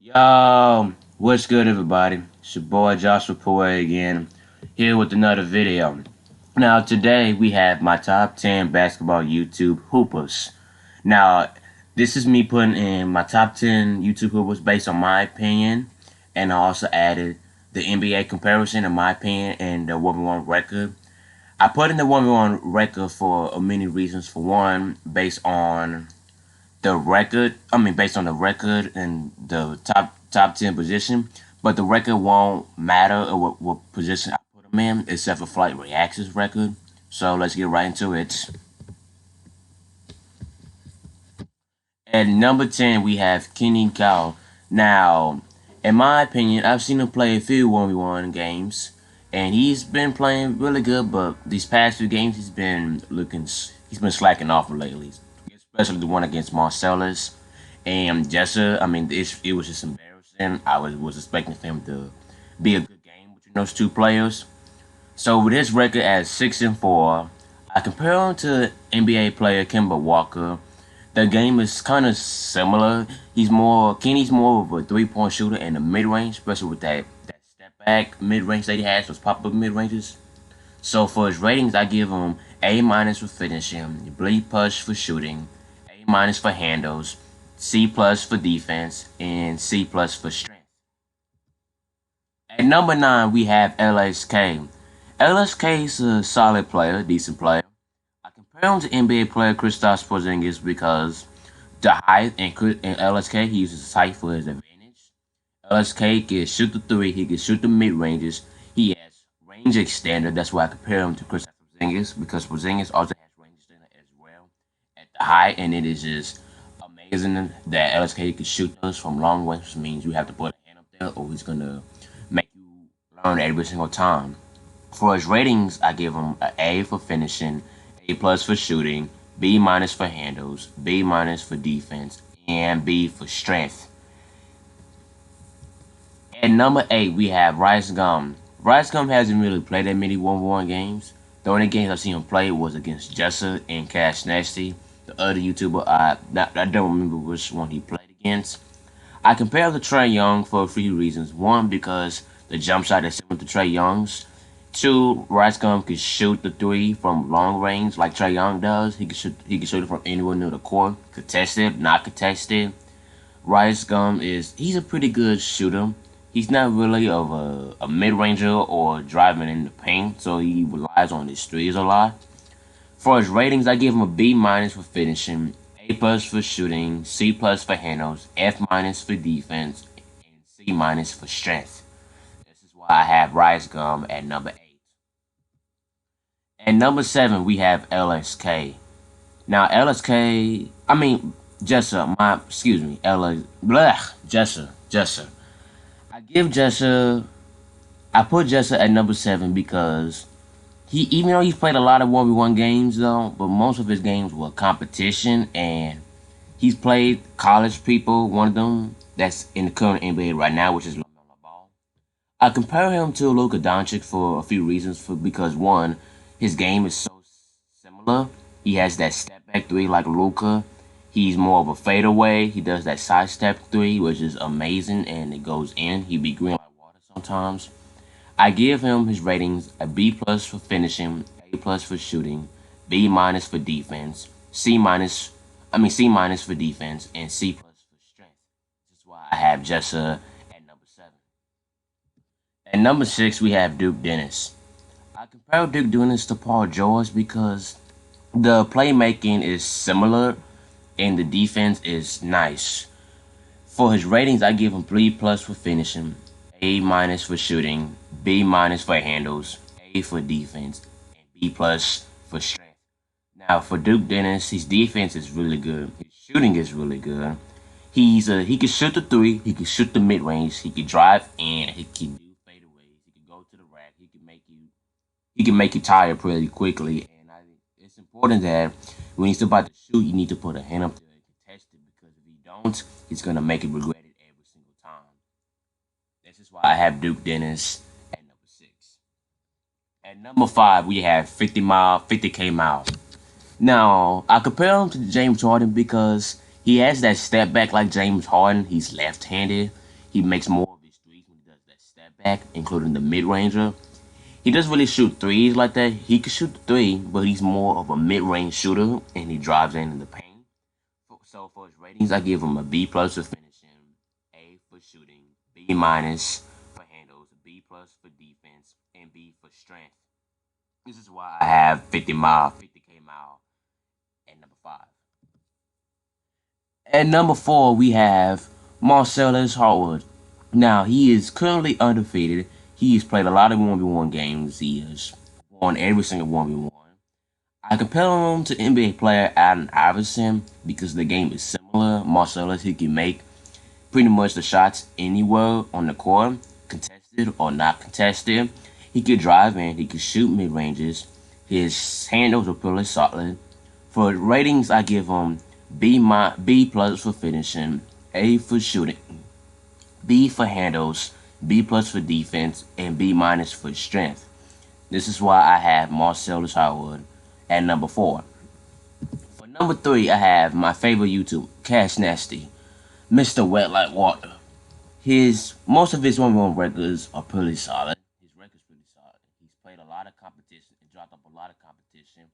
Yo, what's good, everybody? It's your boy Joshua Poe again, here with another video. Now, today we have my top 10 basketball YouTube hoopers. Now, this is me putting in my top 10 YouTube hoopers based on my opinion, and I also added the NBA comparison, in my opinion, and the 1v1 record. I put in the 1v1 record for many reasons. For one, based on the record and the top 10 position, but the record won't matter or what position I put them in, except for Flight Reactions record. So let's get right into it. At number 10, we have Kenny Kyle. Now, in my opinion, I've seen him play a few 1v1 games, and he's been playing really good, but these past few games, he's been slacking off lately, especially the one against Marcellus and Jessa. I mean, it was just embarrassing. I was expecting for him to be a good game between those two players. So with his record at 6-4, I compare him to NBA player Kemba Walker. The game is kind of similar. Kenny's more of a 3-point shooter in the mid range, especially with that step back mid range that he has, those pop up mid ranges. So for his ratings, I give him A minus for finishing, B plus for shooting, A minus for handles, C plus for defense, and C plus for strength. At number 9, we have LSK. LSK is a solid player, decent player. I compare him to NBA player Kristaps Porzingis because the height and LSK, he uses his height for his advantage. LSK can shoot the three, he can shoot the mid ranges. He has range extender. That's why I compare him to Kristaps Porzingis, because Porzingis also has range extender as well at the height, and it is just amazing that LSK can shoot those from long range, which means you have to put a hand up there, or he's gonna make you learn every single time. For his ratings, I give him an A for finishing, A plus for shooting, B minus for handles, B minus for defense, and B for strength. At number 8, we have Rice Gum. Rice Gum hasn't really played that many 1v1 games. The only games I've seen him play was against Jessa and Cash Nasty. The other YouTuber, I don't remember which one he played against. I compare him to Trae Young for a few reasons. One, because the jump shot is similar to Trae Young's. Two, Rice Gum can shoot the three from long range like Trae Young does. He can shoot it from anywhere near the court, contested, not contested. Rice Gum he's a pretty good shooter. He's not really of a mid ranger or driving in the paint, so he relies on his threes a lot. For his ratings, I give him a B minus for finishing, A plus for shooting, C plus for handles, F minus for defense, and C minus for strength. This is why I have Rice Gum at number 8. At number 7, we have LSK. Now, Jessa. I put Jessa at number 7 because even though he's played a lot of 1v1 games though, but most of his games were competition, and he's played college people, one of them that's in the current NBA right now, which is LaMelo Ball. I compare him to Luka Doncic for a few reasons. Because one, his game is so similar. He has that step back three like Luka. He's more of a fadeaway. He does that side step three, which is amazing, and it goes in. He be green like water sometimes. I give him his ratings a B plus for finishing, A plus for shooting, B minus for defense, C minus for defense, and C plus for strength. This is why I have Jessa at number 7. At number 6, we have Duke Dennis. I compare Duke Dennis to Paul George because the playmaking is similar and the defense is nice. For his ratings, I give him 3 plus for finishing, A minus for shooting, B minus for handles, A for defense, and B plus for strength. Now for Duke Dennis, his defense is really good. His shooting is really good. He can shoot the three, he can shoot the mid range, he can drive in, he can do fadeaways, he can go to the rack, he can make you tired pretty quickly. And I think it's important that when he's about to shoot, you need to put a hand up there and contest it, because if you don't, he's gonna make it regret it every single time. This is why I have Duke Dennis at number 6. At number 5, we have 50K Mile. Now, I compare him to James Harden because he has that step back like James Harden. He's left-handed. He makes more of his threes when he does that step back, including the mid-ranger. He doesn't really shoot threes like that. He can shoot the three, but he's more of a mid-range shooter, and he drives in the paint. So for his ratings, I give him a B plus for finishing, A for shooting, B minus for handles, B plus for defense, and B for strength. This is why I have 50K mile at number 5. At number 4, we have Marcellus Hartwood. Now, he is currently undefeated. He has played a lot of 1v1 games. He has won every single 1v1. I compare him to NBA player Allen Iverson because the game is similar. Marcellus, he can make pretty much the shots anywhere on the court, contested or not contested. He can drive in, he can shoot mid ranges. His handles are pretty solid. For ratings, I give him B plus for finishing, A for shooting, B for handles, B plus for defense, and B minus for strength. This is why I have Marcellus Howard at number 4. For number 3, I have my favorite YouTube, Cash Nasty, Mr. Wet Like Water. Most of his 1v1 records are pretty solid. His record's pretty solid. He's played a lot of competition and dropped up a lot of competition.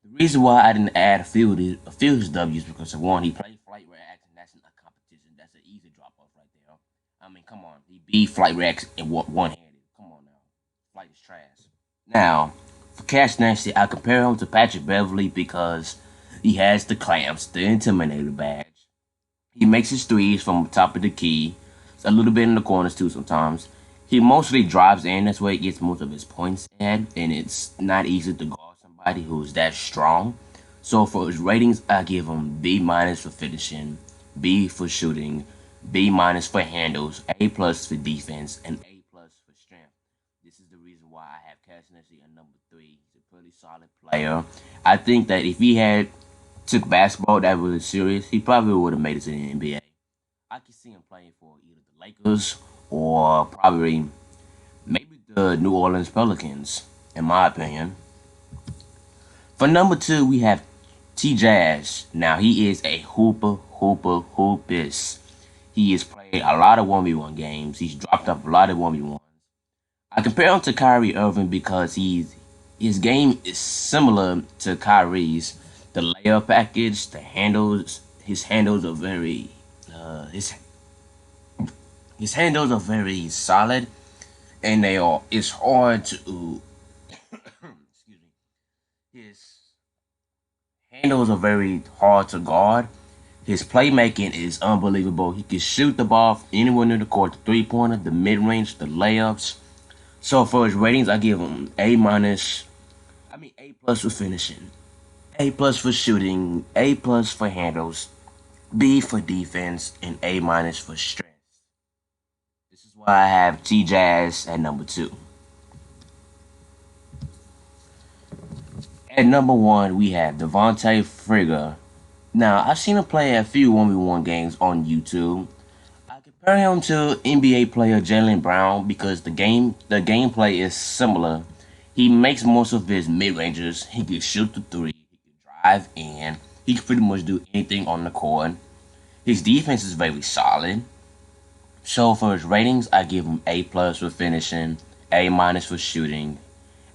The reason why I didn't add a few of his W's because of one, he played Flight Reacts, and that's not a competition. That's an easy drop off right there. I mean, come on, he beat Flight Reacts in one-handed. Come on now, Flight is trash. Now, for Cash Nasty, I compare him to Patrick Beverly because he has the clamps, the Intimidator badge. He makes his threes from the top of the key, a little bit in the corners too sometimes. He mostly drives in, that's where he gets most of his points at, and it's not easy to guard somebody who's that strong. So for his ratings, I give him B minus for finishing, B for shooting, B minus for handles, A plus for defense, and A plus for strength. This is the reason why I have Cash Nasty at number 3. He's a pretty solid player. I think that if he had took basketball that really serious, he probably would have made it to the NBA. I could see him playing for either the Lakers or probably maybe the New Orleans Pelicans, in my opinion. For number 2, we have T-Jazz. Now, he is a hoopist. He has played a lot of 1v1 games. He's dropped up a lot of 1v1s. I compare him to Kyrie Irving because his game is similar to Kyrie's. The layup package, his handles are very solid, and it's hard to excuse me. His handles are very hard to guard. His playmaking is unbelievable. He can shoot the ball anywhere in the court, the 3-pointer, the mid-range, the layups. So for his ratings, I give him A plus for finishing, A plus for shooting, A plus for handles, B for defense, and A minus for strength. This is why I have T-Jazz at number 2. At number 1, we have Devontae Frigga. Now, I've seen him play a few 1v1 games on YouTube. I compare him to NBA player Jaylen Brown because the gameplay is similar. He makes most of his mid-rangers. He can shoot the 3. Drive in. He can pretty much do anything on the court. His defense is very solid. So for his ratings, I give him A plus for finishing, A minus for shooting,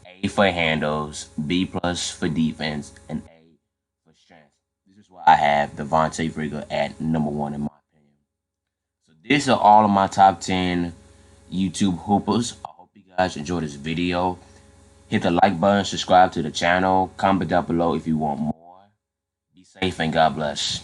A for handles, B plus for defense, and A for strength. This is why I have Devontae Frigga at number 1 in my opinion. So these are all of my top 10 YouTube hoopers. I hope you guys enjoyed this video. Hit the like button, subscribe to the channel, comment down below if you want more. Be safe and God bless.